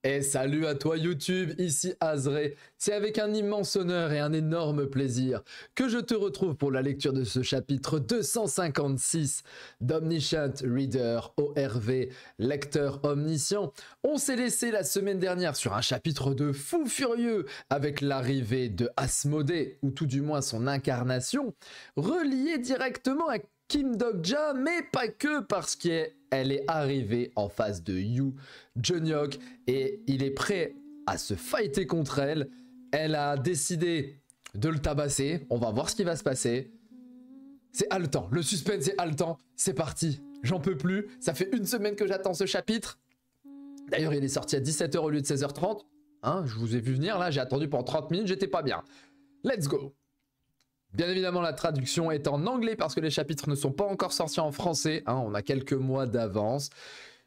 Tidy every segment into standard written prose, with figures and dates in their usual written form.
Et salut à toi YouTube, ici Azré. C'est avec un immense honneur et un énorme plaisir que je te retrouve pour la lecture de ce chapitre 256 d'Omniscient Reader ORV, lecteur omniscient. On s'est laissé la semaine dernière sur un chapitre de fou furieux avec l'arrivée de Asmodée, ou tout du moins son incarnation, reliée directement à Kim Dok-ja, mais pas que, parce qu'elle est arrivée en face de Yu Jeonyok et il est prêt à se fighter contre elle. Elle a décidé de le tabasser. On va voir ce qui va se passer. C'est haletant, le suspense est haletant. C'est parti, j'en peux plus. Ça fait une semaine que j'attends ce chapitre. D'ailleurs, il est sorti à 17 h au lieu de 16 h 30. Hein, je vous ai vu venir là, j'ai attendu pendant 30 minutes, j'étais pas bien. Let's go. Bien évidemment, la traduction est en anglais parce que les chapitres ne sont pas encore sortis en français. Hein, on a quelques mois d'avance.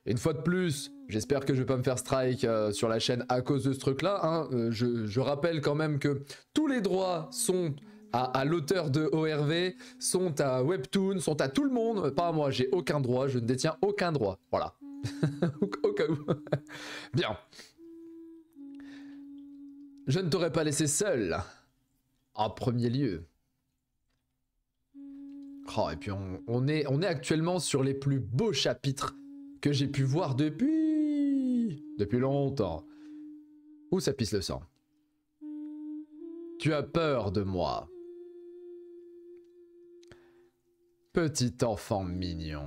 Une fois de plus, j'espère que je vais pas me faire strike sur la chaîne à cause de ce truc-là. Hein. Je rappelle quand même que tous les droits sont à l'auteur de ORV, sont à Webtoon, sont à tout le monde. Pas à moi, j'ai aucun droit, je ne détiens aucun droit. Voilà. Au cas où. Bien. Je ne t'aurais pas laissé seul. En premier lieu. Oh, et puis on est actuellement sur les plus beaux chapitres que j'ai pu voir depuis longtemps. Où ça pisse le sang. Tu as peur de moi. Petit enfant mignon.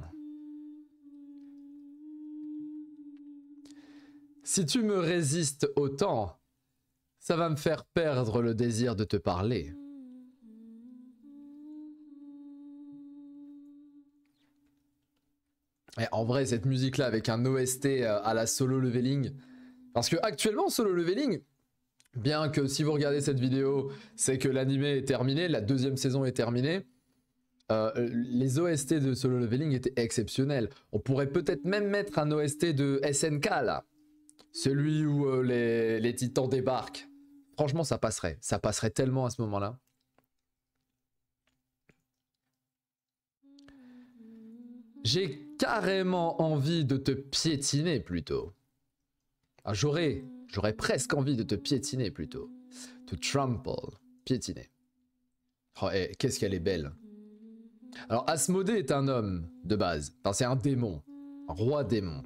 Si tu me résistes autant, ça va me faire perdre le désir de te parler. Et en vrai, cette musique-là avec un OST à la Solo Leveling, parce que actuellement Solo Leveling, bien que si vous regardez cette vidéo, c'est que l'animé est terminé, la deuxième saison est terminée, les OST de Solo Leveling étaient exceptionnels. On pourrait peut-être même mettre un OST de SNK là, celui où les titans débarquent. Franchement, ça passerait tellement à ce moment-là. J'ai carrément envie de te piétiner plutôt. Ah, j'aurais presque envie de te piétiner plutôt. To trample, piétiner. Oh, qu'est-ce qu'elle est belle. Alors Asmodée est un homme de base. Enfin, c'est un démon, un roi démon.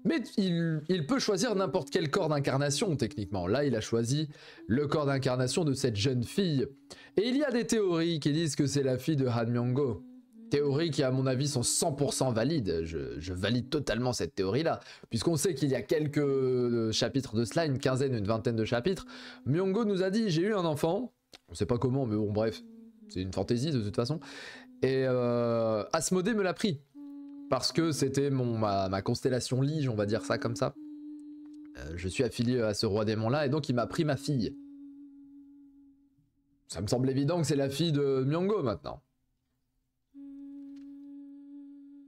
Mais il peut choisir n'importe quel corps d'incarnation techniquement. Là, il a choisi le corps d'incarnation de cette jeune fille. Et il y a des théories qui disent que c'est la fille de Han Myung-go. Théories qui, à mon avis, sont 100% valides. Je valide totalement cette théorie-là. Puisqu'on sait qu'il y a quelques chapitres de cela, une quinzaine, une vingtaine de chapitres. Myung-go nous a dit, j'ai eu un enfant. On ne sait pas comment, mais bon, bref. C'est une fantaisie de toute façon. Et Asmodée me l'a pris. Parce que c'était ma constellation Lige, on va dire ça comme ça. Je suis affilié à ce roi démon-là, et donc il m'a pris ma fille. Ça me semble évident que c'est la fille de Myung-go maintenant.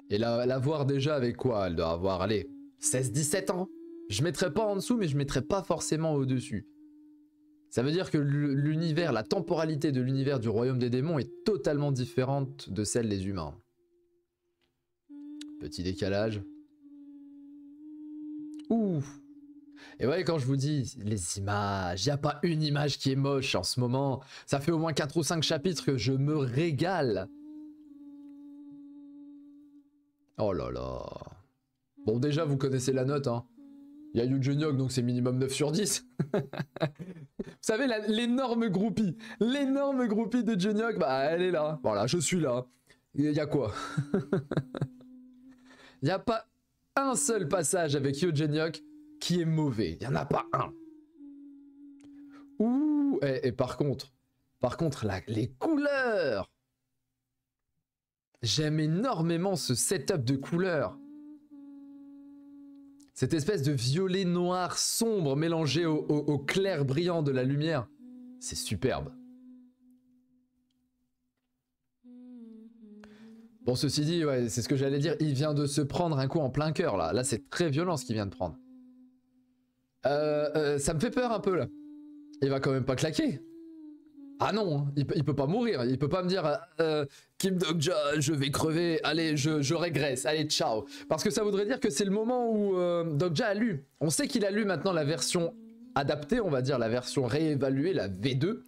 Et la voir déjà avec quoi? Elle doit avoir, allez, 16-17 ans. Je mettrais pas en dessous, mais je mettrais pas forcément au-dessus. Ça veut dire que l'univers, la temporalité de l'univers du royaume des démons est totalement différente de celle des humains. Petit décalage. Ouh. Et ouais, quand je vous dis les images, il n'y a pas une image qui est moche en ce moment. Ça fait au moins 4 ou 5 chapitres que je me régale. Oh là là. Bon, déjà, vous connaissez la note, hein. Il y a Yu Jeonyok, donc c'est minimum 9 sur 10. Vous savez, l'énorme groupie de Jeonyok, bah elle est là. Voilà, je suis là. Il y a quoi? Il n'y a pas un seul passage avec Yu Jeonyok qui est mauvais. Il n'y en a pas un. Ouh, et par contre, les couleurs. J'aime énormément ce setup de couleurs. Cette espèce de violet noir sombre mélangé au clair brillant de la lumière. C'est superbe. Bon, ceci dit, ouais, c'est ce que j'allais dire. Il vient de se prendre un coup en plein cœur, là. Là, c'est très violent ce qu'il vient de prendre. Ça me fait peur un peu, là. Il va quand même pas claquer. Ah non, hein, il peut pas mourir, il peut pas me dire Kim Dog-ja, je vais crever, allez, je régresse, allez, ciao. Parce que ça voudrait dire que c'est le moment où Dog-ja a lu. On sait qu'il a lu maintenant la version adaptée, on va dire la version réévaluée, la V2.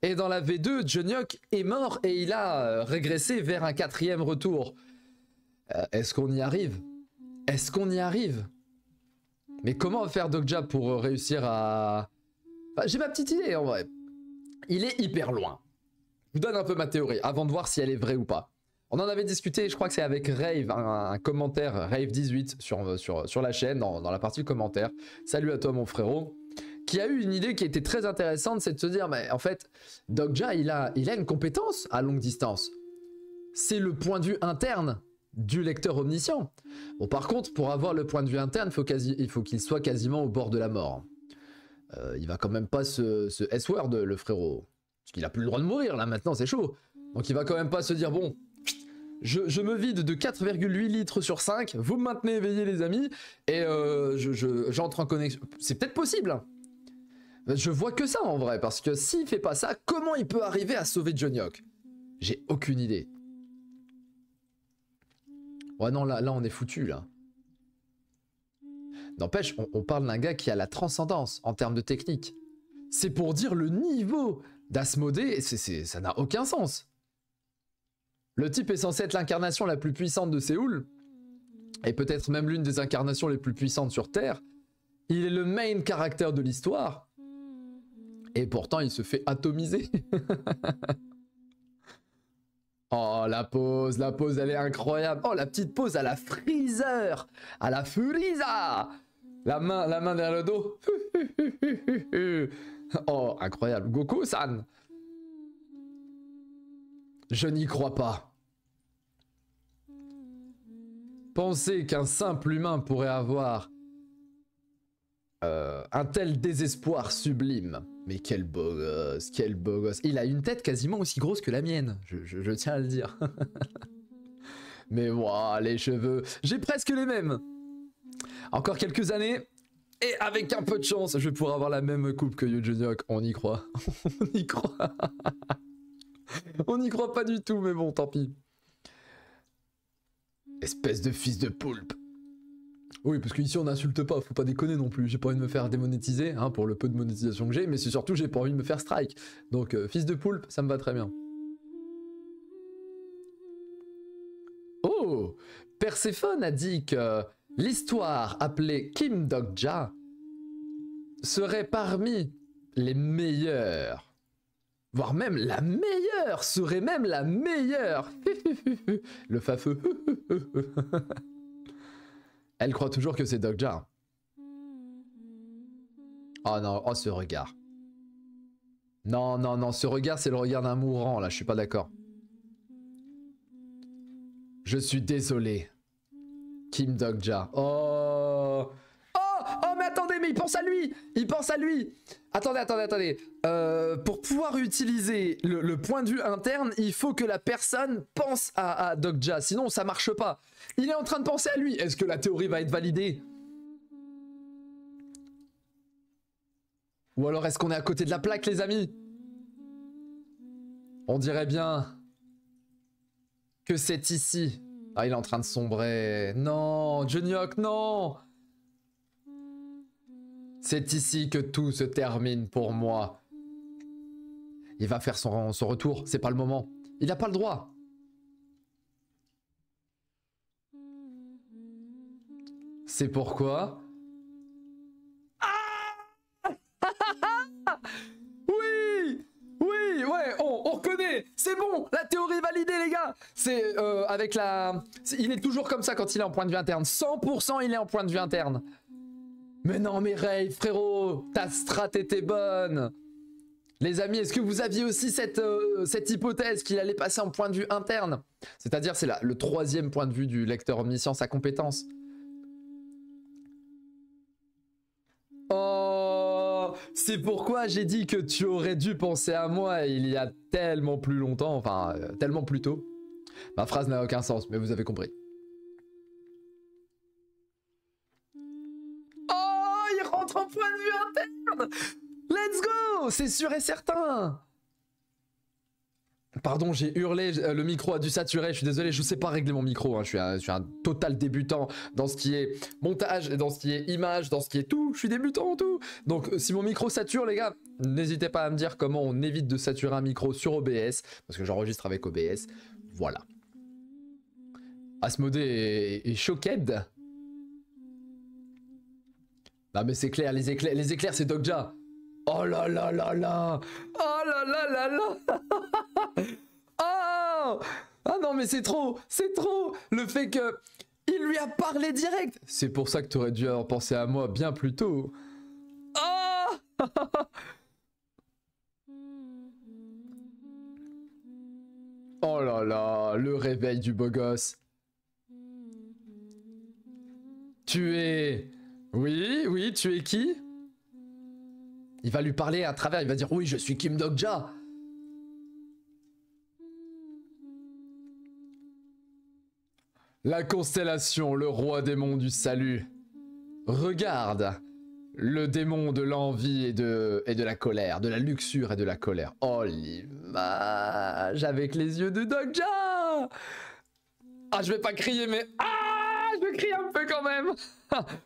Et dans la V2, Jeonhyuk est mort et il a régressé vers un 4e retour. Est-ce qu'on y arrive? Est-ce qu'on y arrive? Mais comment faire Dog-ja pour réussir à... Enfin, j'ai ma petite idée en vrai. Il est hyper loin. Je vous donne un peu ma théorie avant de voir si elle est vraie ou pas. On en avait discuté, je crois que c'est avec Rave, un commentaire, Rave18 sur la chaîne, dans la partie commentaire. Salut à toi mon frérot. Qui a eu une idée qui était très intéressante, c'est de se dire, mais en fait, Dog-ja, il a une compétence à longue distance. C'est le point de vue interne du lecteur omniscient. Bon, par contre, pour avoir le point de vue interne, il faut qu'il soit quasiment au bord de la mort. Il va quand même pas se S-word, le frérot. Parce qu'il a plus le droit de mourir, là, maintenant, c'est chaud. Donc il va quand même pas se dire, bon, je me vide de 4,8 litres sur 5, vous me maintenez éveillé, les amis, et j'entre en connexion. C'est peut-être possible, hein. Je vois que ça, en vrai, parce que s'il fait pas ça, comment il peut arriver à sauver Jeonhyuk? J'ai aucune idée. Ouais, non, là, on est foutu, là. N'empêche, on parle d'un gars qui a la transcendance en termes de technique. C'est pour dire le niveau d'Asmodée, ça n'a aucun sens. Le type est censé être l'incarnation la plus puissante de Séoul, et peut-être même l'une des incarnations les plus puissantes sur Terre. Il est le main caractère de l'histoire, et pourtant il se fait atomiser. Oh, la pose, elle est incroyable. Oh, la petite pose à la Freezer, à la Frieza. La main derrière le dos. Oh, incroyable. Goku-san. Je n'y crois pas. Penser qu'un simple humain pourrait avoir un tel désespoir sublime. Mais quel beau gosse, quel beau gosse. Il a une tête quasiment aussi grosse que la mienne, je tiens à le dire. Mais wow, les cheveux, j'ai presque les mêmes. Encore quelques années, et avec un peu de chance, je vais pouvoir avoir la même coupe que Yoo Jeonhyuk. On y croit. On y croit. On n'y croit pas du tout, mais bon, tant pis. Espèce de fils de poulpe. Oui, parce qu'ici on n'insulte pas, faut pas déconner non plus. J'ai pas envie de me faire démonétiser, hein, pour le peu de monétisation que j'ai, mais c'est surtout j'ai pas envie de me faire strike. Donc, fils de poulpe, ça me va très bien. Oh, Perséphone a dit que l'histoire appelée Kim Dog-ja serait parmi les meilleures, voire même la meilleure, serait même la meilleure. Le fafeux. Elle croit toujours que c'est Dog-ja. Oh non, oh ce regard. Non, non, non, ce regard c'est le regard d'un mourant là, je suis pas d'accord. Je suis désolé. Kim Dog-ja. Oh. Oh, mais attendez, mais il pense à lui. Il pense à lui. Attendez. Pour pouvoir utiliser le point de vue interne, il faut que la personne pense à Dog-ja. Sinon, ça marche pas. Il est en train de penser à lui. Est-ce que la théorie va être validée? Ou alors, est-ce qu'on est à côté de la plaque, les amis? On dirait bien que c'est ici. Ah, il est en train de sombrer. Non, Jeonhyuk, non. C'est ici que tout se termine pour moi. Il va faire son retour, c'est pas le moment. Il n'a pas le droit. C'est pourquoi... Ah oui! Oui, ouais, on reconnaît. C'est bon, la théorie validée, les gars. C'est avec la... Il est toujours comme ça quand il est en point de vue interne. 100% il est en point de vue interne. Mais non, mais Ray, frérot, ta strat était bonne. Les amis, est-ce que vous aviez aussi cette hypothèse qu'il allait passer en point de vue interne? C'est-à-dire, c'est le 3e point de vue du lecteur omniscient, sa compétence. Oh, c'est pourquoi j'ai dit que tu aurais dû penser à moi il y a tellement plus longtemps, enfin, tellement plus tôt. Ma phrase n'a aucun sens, mais vous avez compris. Oh, il rentre en point de vue interne. Let's go, c'est sûr et certain. Pardon, j'ai hurlé, le micro a dû saturer, je suis désolé, je sais pas régler mon micro, hein. Je suis un total débutant dans ce qui est montage, dans ce qui est image, dans ce qui est tout, je suis débutant en tout. Donc si mon micro sature les gars, n'hésitez pas à me dire comment on évite de saturer un micro sur OBS, parce que j'enregistre avec OBS, voilà. Asmodée est choqued. Non mais c'est clair, les éclairs c'est Dogja. Oh là là là là. Oh là là là là. Oh. Ah non mais c'est trop. Le fait que il lui a parlé direct. C'est pour ça que tu aurais dû avoir pensé à moi bien plus tôt. Oh. Oh là là, le réveil du beau gosse. Tu es... Oui, tu es qui? Il va lui parler à travers, il va dire oui, je suis Kim Dogja. La constellation, le roi démon du salut. Regarde, le démon de l'envie et de la colère, de la luxure et de la colère. Oh l'image avec les yeux de Dogja. Ah, je vais pas crier, mais... Ah, je crie un peu quand même.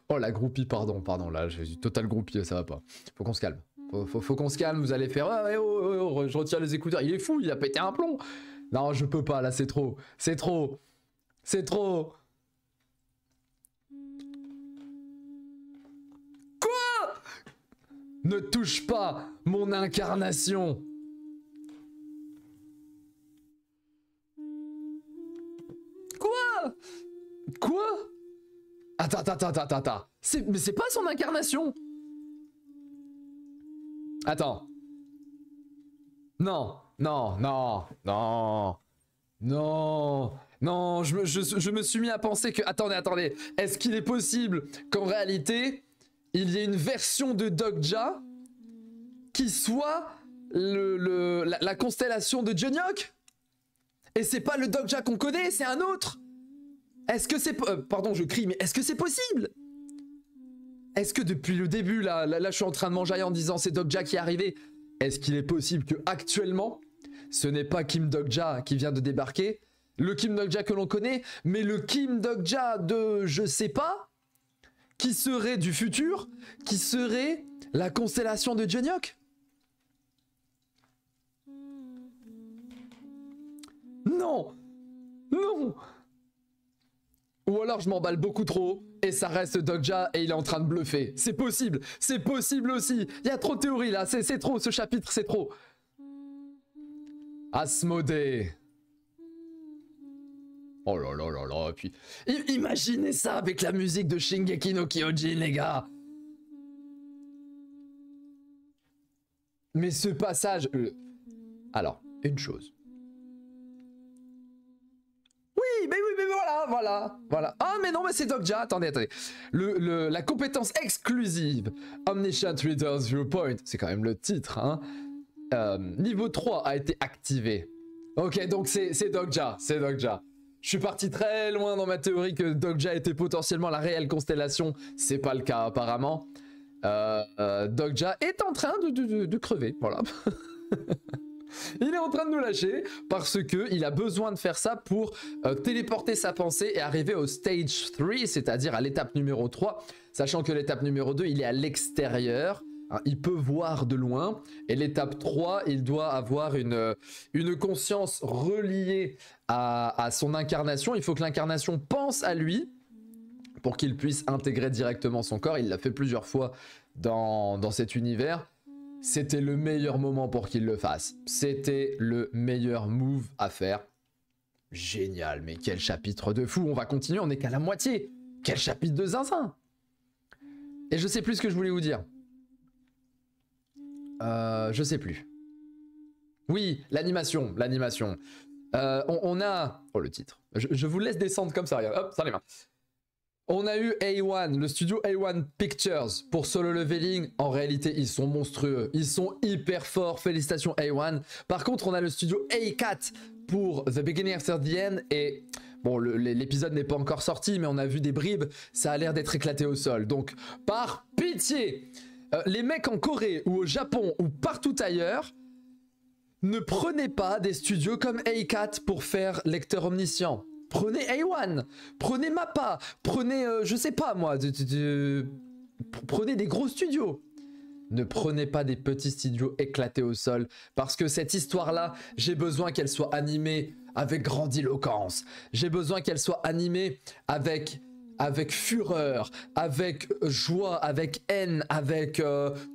Oh la groupie, pardon, là, je suis total groupie, ça va pas. Faut qu'on se calme. Faut qu'on se calme, vous allez faire ouais, oh, je retire les écouteurs. Il est fou, il a pété un plomb. Non, je peux pas, là, c'est trop. Quoi? Ne touche pas mon incarnation. Quoi? Attends. Mais c'est pas son incarnation. Attends. Non, je me suis mis à penser que... Attendez. Est-ce qu'il est possible qu'en réalité, il y ait une version de Dogja qui soit la constellation de Jonyok? Et c'est pas le Dogja qu'on connaît, c'est un autre? Est-ce que c'est... pardon, je crie, mais est-ce que c'est possible? Est-ce que depuis le début, là, je suis en train de m'enjailler en disant c'est Dogja qui est arrivé. Est-ce qu'il est possible que actuellement, ce n'est pas Kim Dogja qui vient de débarquer, le Kim Dogja que l'on connaît, mais le Kim Dogja de je sais pas, qui serait du futur, qui serait la constellation de Jonyok? Non. Ou alors je m'emballe beaucoup trop et ça reste Dogja et il est en train de bluffer. C'est possible aussi. Il y a trop de théories là, c'est trop, ce chapitre c'est trop. Asmodée. Oh là là, et puis... Imaginez ça avec la musique de Shingeki no Kyojin, les gars. Mais ce passage... Alors, une chose. Oui, mais voilà. Ah, mais non, mais c'est Dogja. Attendez. La compétence exclusive Omniscient Reader's Viewpoint, c'est quand même le titre, hein. Niveau 3 a été activé. Ok, donc c'est Dogja. Je suis parti très loin dans ma théorie que Dogja était potentiellement la réelle constellation. C'est pas le cas, apparemment. Dogja est en train de crever, voilà. Il est en train de nous lâcher parce que il a besoin de faire ça pour téléporter sa pensée et arriver au stage 3, c'est-à-dire à l'étape numéro 3, sachant que l'étape numéro 2, il est à l'extérieur, hein, il peut voir de loin, et l'étape 3, il doit avoir une conscience reliée à son incarnation. Il faut que l'incarnation pense à lui pour qu'il puisse intégrer directement son corps. Il l'a fait plusieurs fois dans cet univers. C'était le meilleur moment pour qu'il le fasse. C'était le meilleur move à faire. Génial, mais quel chapitre de fou. On va continuer, on n'est qu'à la moitié. Quel chapitre de zinzin. Et je sais plus ce que je voulais vous dire. Je sais plus. Oui, l'animation. On a... Oh, le titre. Je vous laisse descendre comme ça, regarde. Hop, ça les mains. On a eu A1, le studio A1 Pictures pour Solo Leveling. En réalité, ils sont monstrueux. Ils sont hyper forts. Félicitations A1. Par contre, on a le studio A4 pour The Beginning After the End. Et bon, l'épisode n'est pas encore sorti, mais on a vu des bribes. Ça a l'air d'être éclaté au sol. Donc, par pitié, les mecs en Corée ou au Japon ou partout ailleurs, Ne prenez pas des studios comme A4 pour faire lecteur omniscient. Prenez A1, prenez Mappa, prenez, je sais pas moi, prenez des gros studios. Ne prenez pas des petits studios éclatés au sol, parce que cette histoire-là, j'ai besoin qu'elle soit animée avec grandiloquence. J'ai besoin qu'elle soit animée avec fureur, avec joie, avec haine, avec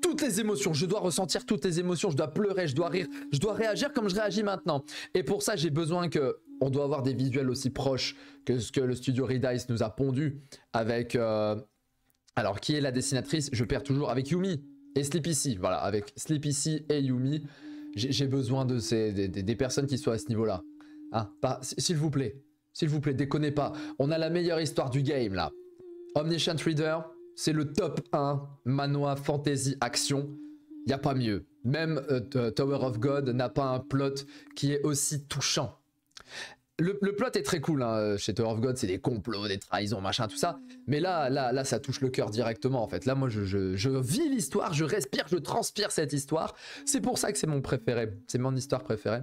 toutes les émotions. Je dois ressentir toutes les émotions, je dois pleurer, je dois rire, je dois réagir comme je réagis maintenant. Et pour ça, j'ai besoin que... On doit avoir des visuels aussi proches que ce que le studio Redice nous a pondu avec... alors, qui est la dessinatrice? Je perds toujours avec Yumi et Sleepy C. Voilà, avec Sleepy C et Yumi. J'ai besoin de des personnes qui soient à ce niveau-là. Hein, s'il vous plaît, déconnez pas. On a la meilleure histoire du game, là. Omniscient Reader, c'est le top 1 manhwa fantasy action. Il n'y a pas mieux. Même Tower of God n'a pas un plot qui est aussi touchant. Le plot est très cool, hein. Chez Tower of God, c'est des complots, des trahisons, machin, tout ça. Mais là, ça touche le cœur directement, en fait. Là, moi, je vis l'histoire, je respire, je transpire cette histoire. C'est pour ça que c'est mon préféré. C'est mon histoire préférée.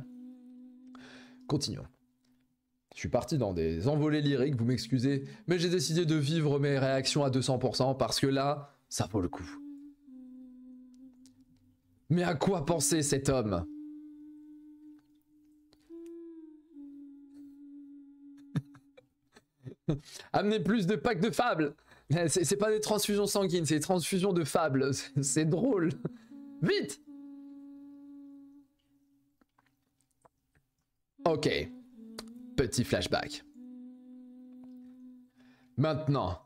Continuons. Je suis parti dans des envolées lyriques, vous m'excusez. Mais j'ai décidé de vivre mes réactions à 200% parce que là, ça vaut le coup. Mais à quoi penser cet homme ? Amenez plus de packs de fables. C'est pas des transfusions sanguines, c'est des transfusions de fables. C'est drôle. Vite. Ok. Petit flashback. Maintenant,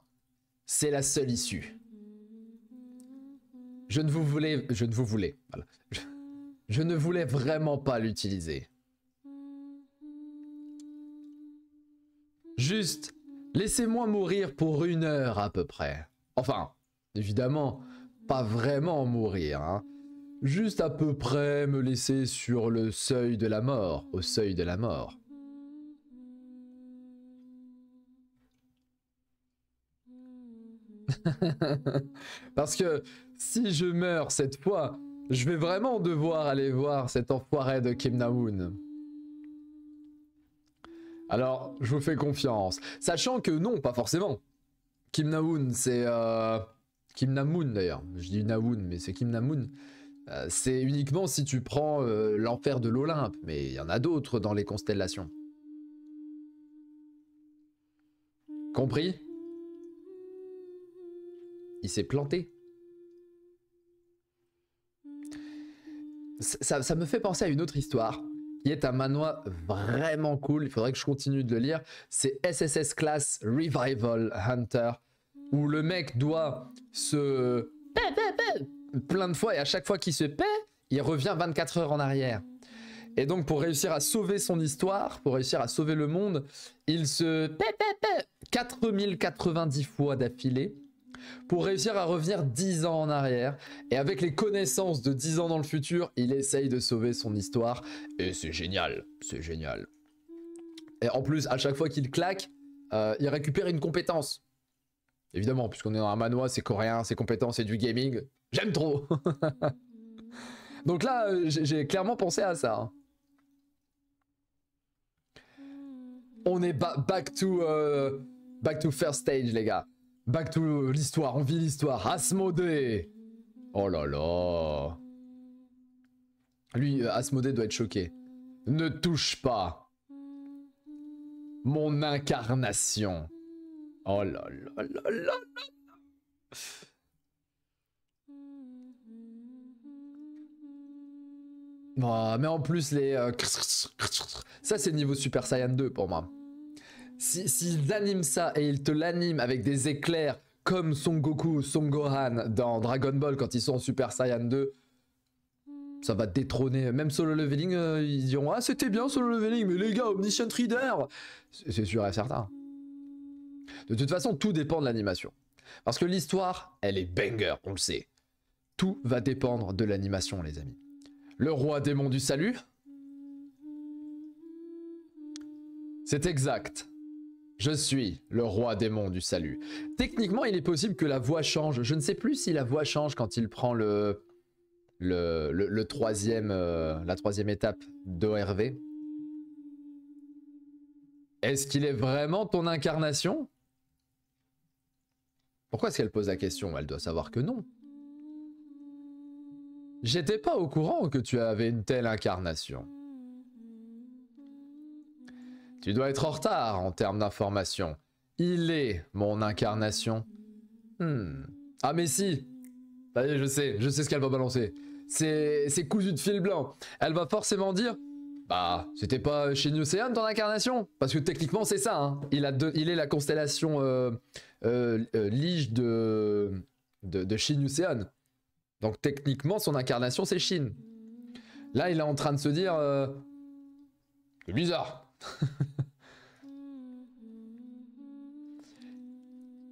c'est la seule issue. Je ne voulais vraiment pas l'utiliser. Juste, laissez-moi mourir pour 1 heure à peu près. Enfin, évidemment, pas vraiment mourir, hein. Juste à peu près me laisser sur le seuil de la mort, au seuil de la mort. Parce que si je meurs cette fois, je vais vraiment devoir aller voir cet enfoiré de Kim Na-woon. Alors, je vous fais confiance. Sachant que non, pas forcément. Kim Na-woon, c'est... Kim Na-moon d'ailleurs. Je dis Na-woon, mais c'est Kim Na-moon. C'est uniquement si tu prends l'enfer de l'Olympe. Mais il y en a d'autres dans les constellations. Compris? Il s'est planté. Ça me fait penser à une autre histoire, qui est un manhwa vraiment cool, il faudrait que je continue de le lire. C'est SSS Class Revival Hunter, où le mec doit se... plein de fois, et à chaque fois qu'il se paie, il revient 24 heures en arrière. Et donc pour réussir à sauver son histoire, pour réussir à sauver le monde, il se 4090 fois d'affilée, pour réussir à revenir 10 ans en arrière. Et avec les connaissances de 10 ans dans le futur, il essaye de sauver son histoire. Et c'est génial, c'est génial. Et en plus, à chaque fois qu'il claque, il récupère une compétence. Évidemment, puisqu'on est dans un manhwa, c'est coréen, c'est compétence, c'est du gaming. J'aime trop. Donc là, j'ai clairement pensé à ça. Hein. On est back to first stage, les gars. Back to l'histoire, on vit l'histoire. Asmodée. Oh là là. Lui, Asmodée doit être choqué. Ne touche pas. Mon incarnation. Oh là là là là là. Oh, mais en plus, les... ça, c'est niveau Super Saiyan 2 pour moi. S'ils animent ça et ils te l'animent avec des éclairs comme Son Goku, Son Gohan dans Dragon Ball quand ils sont en Super Saiyan 2, ça va détrôner. Même Solo Leveling, ils diront « Ah, c'était bien Solo Leveling, mais les gars, Omniscient Reader !» C'est sûr et certain. De toute façon, tout dépend de l'animation. Parce que l'histoire, elle est banger, on le sait. Tout va dépendre de l'animation, les amis. Le roi démon du salut. C'est exact. Je suis le roi démon du salut. Techniquement, il est possible que la voix change. Je ne sais plus si la voix change quand il prend le le troisième, la troisième étape d'ORV. Est-ce qu'il est vraiment ton incarnation? Pourquoi est-ce qu'elle pose la question? Elle doit savoir que non. J'étais pas au courant que tu avais une telle incarnation. Tu dois être en retard en termes d'information. Il est mon incarnation. Ah mais si. Je sais ce qu'elle va balancer. C'est cousu de fil blanc. Elle va forcément dire, bah, c'était pas Shin Yuseon ton incarnation? Parce que techniquement c'est ça, hein. Il est la constellation Lige de Shin Yuseon. Donc techniquement son incarnation c'est Shin. Là il est en train de se dire, c'est bizarre.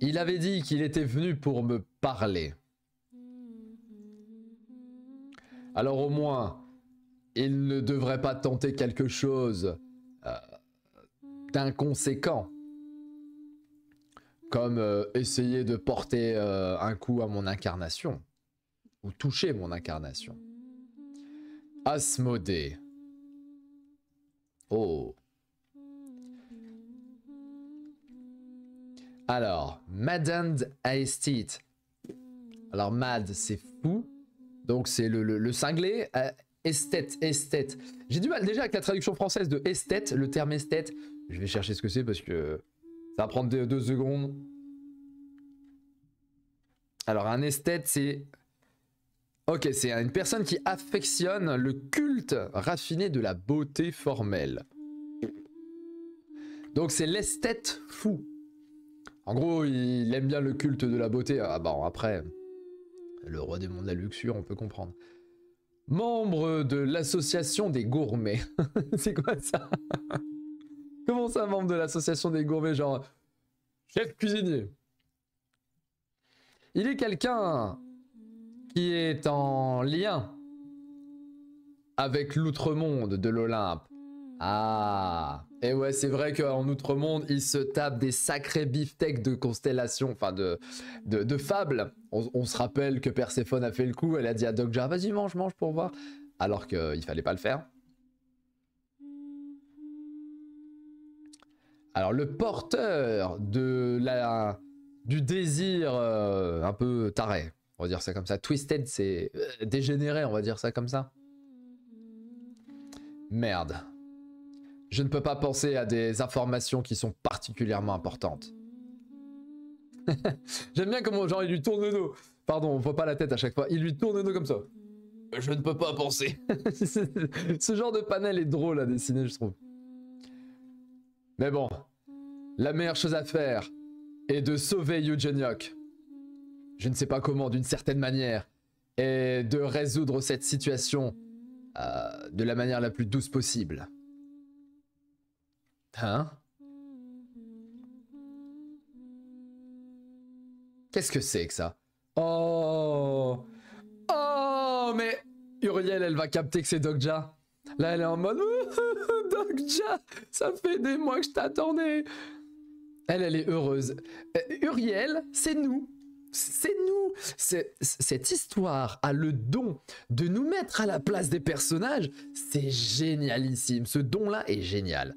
Il avait dit qu'il était venu pour me parler. Alors au moins, il ne devrait pas tenter quelque chose d'inconséquent. Comme essayer de porter un coup à mon incarnation. Ou toucher mon incarnation. Asmodée. Oh. Alors, Madand Aestit. Alors, Mad, c'est fou. Donc, c'est le cinglé. Esthète. J'ai du mal déjà avec la traduction française de esthète, le terme esthète. Je vais chercher ce que c'est parce que ça va prendre 2 secondes. Alors, un esthète, c'est... Ok, c'est une personne qui affectionne le culte raffiné de la beauté formelle. Donc, c'est l'esthète fou. En gros, il aime bien le culte de la beauté. Ah bon, après, le roi des mondes de la luxure, on peut comprendre. Membre de l'association des gourmets. C'est quoi ça? Comment ça, membre de l'association des gourmets? Genre, chef cuisinier. Il est quelqu'un qui est en lien avec l'outre-monde de l'Olympe. Ah, et ouais, c'est vrai qu'en Outre-Monde, il se tape des sacrés beefsteaks de constellations, enfin de fables. On se rappelle que Perséphone a fait le coup, elle a dit à Dokja, vas-y, mange pour voir. Alors qu'il fallait pas le faire. Alors, le porteur du désir un peu taré, on va dire ça comme ça. Twisted, c'est dégénéré, on va dire ça comme ça. Merde. Je ne peux pas penser à des informations qui sont particulièrement importantes. J'aime bien comment genre il lui tourne le dos. Pardon, on voit pas la tête à chaque fois. Il lui tourne le dos comme ça. Je ne peux pas penser. Ce genre de panel est drôle à dessiner, je trouve. Mais bon, la meilleure chose à faire est de sauver Eugenioch. Je ne sais pas comment, d'une certaine manière, et de résoudre cette situation de la manière la plus douce possible. Hein? Qu'est-ce que c'est que ça? Oh! Oh, mais Uriel, elle va capter que c'est Dokja. Là, elle est en mode Dokja, ça fait des mois que je t'attendais. Elle est heureuse. Uriel, c'est nous. C'est nous. Cette histoire a le don de nous mettre à la place des personnages. C'est génialissime. Ce don-là est génial.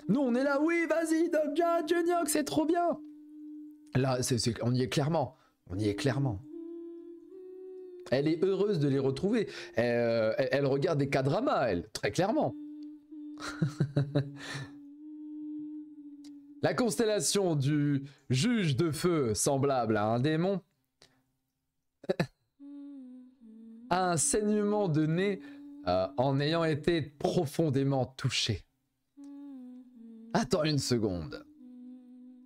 Nous, on est là, oui, vas-y, Dokja, Eugenioch, c'est trop bien. Là, on y est clairement. On y est clairement. Elle est heureuse de les retrouver. Elle regarde des K-dramas, elle, très clairement. La constellation du juge de feu, semblable à un démon, a un saignement de nez en ayant été profondément touché. Attends une seconde.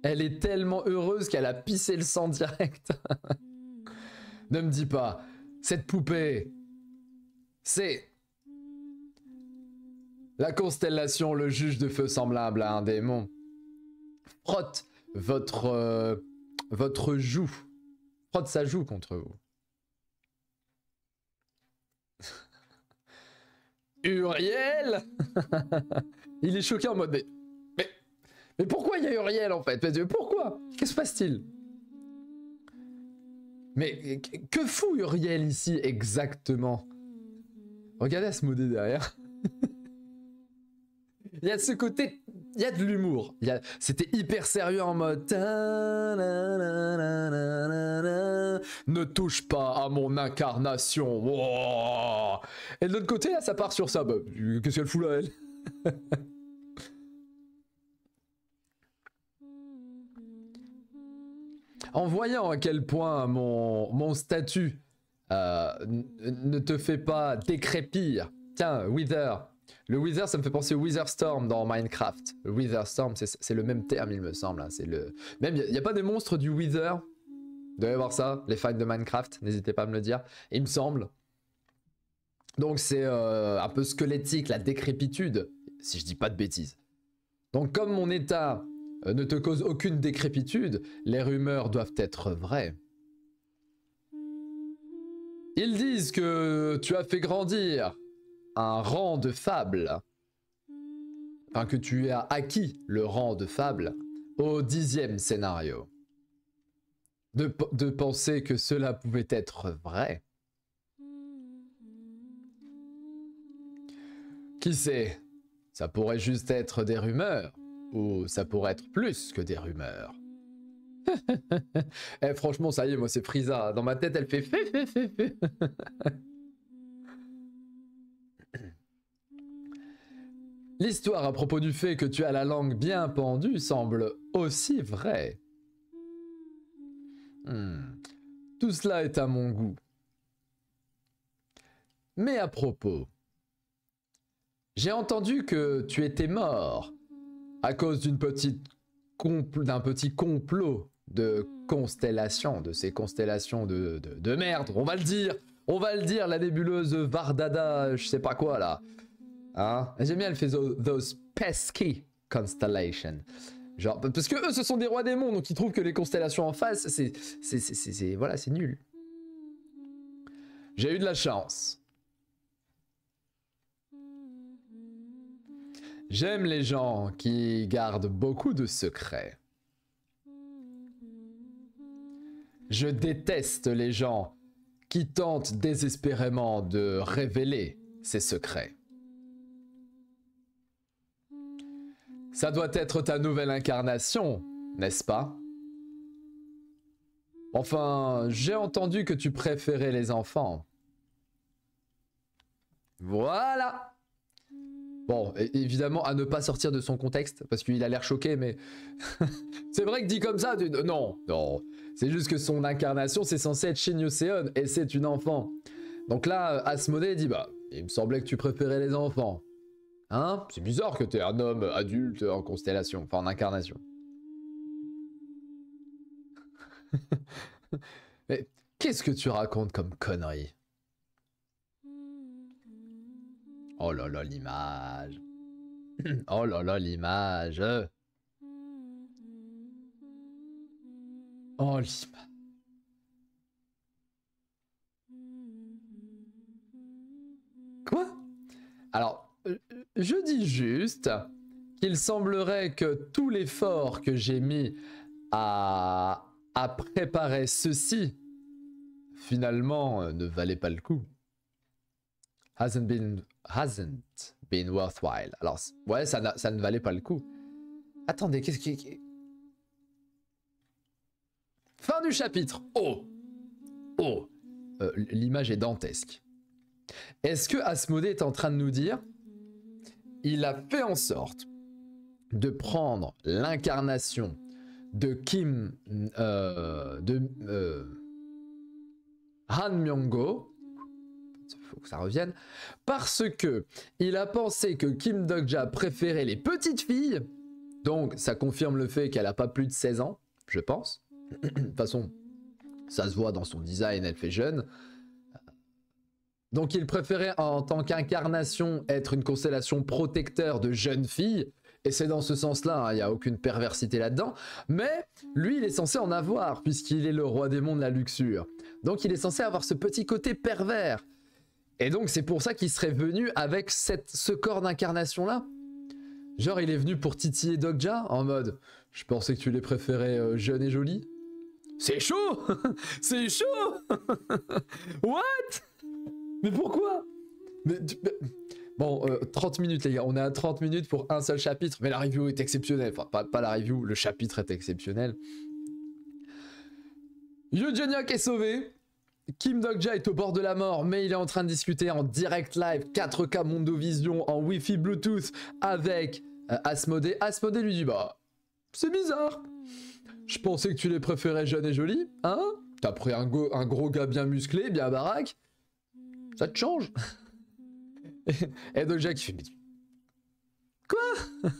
Elle est tellement heureuse qu'elle a pissé le sang direct. Ne me dis pas, cette poupée, c'est la constellation, le juge de feu semblable à un démon. Frotte votre joue. Frotte sa joue contre vous. Uriel. Il est choqué en mode mais pourquoi il y a Uriel en fait? Pourquoi? Qu'est-ce qui se passe-t-il? Mais que fout Uriel ici exactement? Regardez Asmodée derrière. Il y a de ce côté, il y a de l'humour. C'était hyper sérieux en mode... Ne touche pas à mon incarnation. Wow. Et de l'autre côté, là, ça part sur ça. Bah, qu'est-ce qu'elle fout là, elle? En voyant à quel point mon statut ne te fait pas décrépir. Tiens, Wither. Le Wither, ça me fait penser au Wither Storm dans Minecraft. Le Wither Storm, c'est le même terme, il me semble. Hein. Même, il n'y a pas des monstres du Wither? Vous devez voir ça, les fans de Minecraft, n'hésitez pas à me le dire. Il me semble. Donc c'est un peu squelettique, la décrépitude, si je dis pas de bêtises. Donc comme mon état ne te cause aucune décrépitude, les rumeurs doivent être vraies. Ils disent que tu as fait grandir un rang de fable, enfin que tu as acquis le rang de fable au 10e scénario. De penser que cela pouvait être vrai. Qui sait, ça pourrait juste être des rumeurs, ou ça pourrait être plus que des rumeurs. Eh, franchement, ça y est, moi c'est Frieza. Dans ma tête, elle fait fait. L'histoire à propos du fait que tu as la langue bien pendue semble aussi vraie. Tout cela est à mon goût. Mais à propos, j'ai entendu que tu étais mort à cause d'un petit complot de constellations, de ces constellations de merde, on va le dire, la nébuleuse Vardada, je sais pas quoi là. Hein? J'aime bien, elle fait those pesky constellations. Genre, parce que eux, ce sont des rois démons, donc ils trouvent que les constellations en face, voilà, c'est nul. J'ai eu de la chance. J'aime les gens qui gardent beaucoup de secrets. Je déteste les gens qui tentent désespérément de révéler ces secrets. Ça doit être ta nouvelle incarnation, n'est-ce pas? Enfin, j'ai entendu que tu préférais les enfants. Voilà! Bon, évidemment, à ne pas sortir de son contexte, parce qu'il a l'air choqué, mais... c'est vrai que dit comme ça, non. C'est juste que son incarnation, c'est censé être Shin Yuseon, et c'est une enfant. Donc là, Asmodée dit, bah, il me semblait que tu préférais les enfants. Hein? C'est bizarre que t'es un homme adulte en constellation, enfin en incarnation. Mais qu'est-ce que tu racontes comme connerie? Oh là là, l'image. Oh là là, l'image. Oh, l'image. Quoi? Alors... je dis juste qu'il semblerait que tout l'effort que j'ai mis à préparer ceci, finalement, ne valait pas le coup. Hasn't been worthwhile. Alors, ouais, ça ne valait pas le coup. Attendez, qu'est-ce qui... Fin du chapitre. Oh. L'image est dantesque. Est-ce que Asmodée est en train de nous dire... il a fait en sorte de prendre l'incarnation de Kim Han Myung-go, il faut que ça revienne, parce que il a pensé que Kim Dok-ja préférait les petites filles, donc ça confirme le fait qu'elle n'a pas plus de 16 ans, je pense. De toute façon, ça se voit dans son design, elle fait jeune. Donc il préférait en tant qu'incarnation être une constellation protecteur de jeunes filles, et c'est dans ce sens-là, hein, il n'y a aucune perversité là-dedans, mais lui il est censé en avoir, puisqu'il est le roi démon de la luxure. Donc il est censé avoir ce petit côté pervers. Et donc c'est pour ça qu'il serait venu avec ce corps d'incarnation-là. Genre il est venu pour titiller Dok-ja, en mode « Je pensais que tu les préférais jeunes et jolies. » C'est chaud. C'est chaud. What? Mais pourquoi? Bon, 30 minutes les gars, on est à 30 minutes pour un seul chapitre, mais la review est exceptionnelle. Enfin, pas la review, le chapitre est exceptionnel. Eugeniok est sauvé. Kim Dokja est au bord de la mort, mais il est en train de discuter en direct live, 4K Mondovision, en Wi-Fi Bluetooth, avec Asmodée. Asmodée lui dit, bah, c'est bizarre. Je pensais que tu les préférais jeunes et jolis, hein? T'as pris un gros gars bien musclé, bien baraque. Ça te change. Et Dokja qui fait, mais quoi?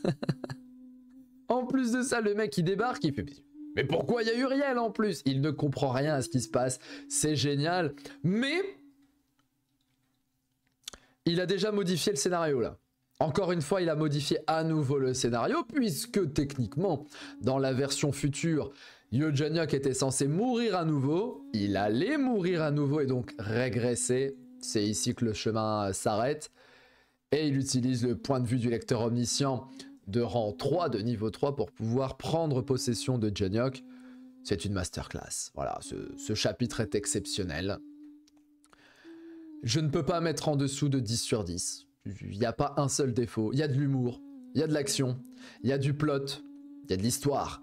En plus de ça, le mec il débarque, il fait, mais pourquoi il y a Uriel en plus? Il ne comprend rien à ce qui se passe. C'est génial. Mais il a déjà modifié le scénario là. Encore une fois, il a modifié à nouveau le scénario, puisque techniquement, dans la version future, Eugeniok était censé mourir à nouveau. Il allait mourir à nouveau et donc régresser. C'est ici que le chemin s'arrête. Et il utilise le point de vue du lecteur omniscient de rang 3, de niveau 3, pour pouvoir prendre possession de Eugeniok. C'est une masterclass. Voilà, ce chapitre est exceptionnel. Je ne peux pas mettre en dessous de 10 sur 10. Il n'y a pas un seul défaut. Il y a de l'humour, il y a de l'action, il y a du plot, il y a de l'histoire,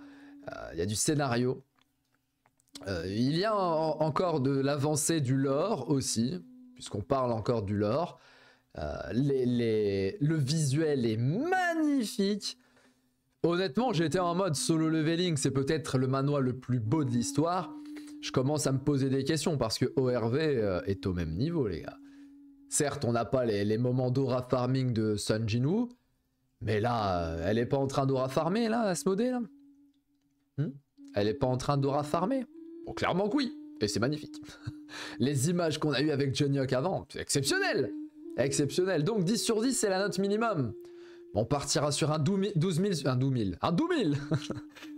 il y a du scénario. Il y a encore de l'avancée du lore aussi, puisqu'on parle encore du lore. Le visuel est magnifique. Honnêtement, j'étais en mode solo leveling, c'est peut-être le manoir le plus beau de l'histoire. Je commence à me poser des questions parce que ORV est au même niveau, les gars. Certes, on n'a pas les moments d'aura farming de Sun Jinwoo, mais là, elle est pas en train d'aura farmer, là, Asmodée, là. Elle est pas en train d'aura farmer. Bon, clairement que oui, et c'est magnifique. Les images qu'on a eues avec Eugeniok avant, c'est exceptionnel. Exceptionnel. Donc 10 sur 10, c'est la note minimum. On partira sur un 12 000... Un 12 000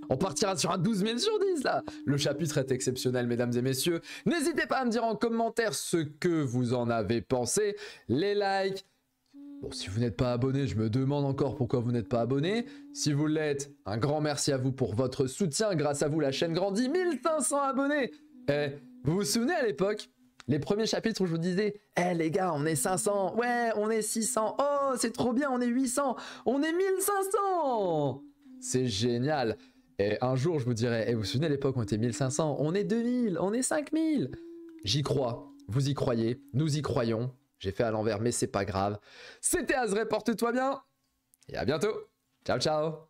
On partira sur un 12 000 sur 10, là. Le chapitre est exceptionnel, mesdames et messieurs. N'hésitez pas à me dire en commentaire ce que vous en avez pensé. Les likes. Bon, si vous n'êtes pas abonné, je me demande encore pourquoi vous n'êtes pas abonné. Si vous l'êtes, un grand merci à vous pour votre soutien. Grâce à vous, la chaîne grandit. 1500 abonnés. Vous vous souvenez à l'époque, les premiers chapitres où je vous disais, les gars, on est 500, ouais, on est 600, oh, c'est trop bien, on est 800, on est 1500. C'est génial. Et un jour, je vous dirai, vous vous souvenez à l'époque, on était 1500, on est 2000, on est 5000. J'y crois, vous y croyez, nous y croyons. J'ai fait à l'envers, mais c'est pas grave. C'était Azré, porte-toi bien. Et à bientôt. Ciao, ciao.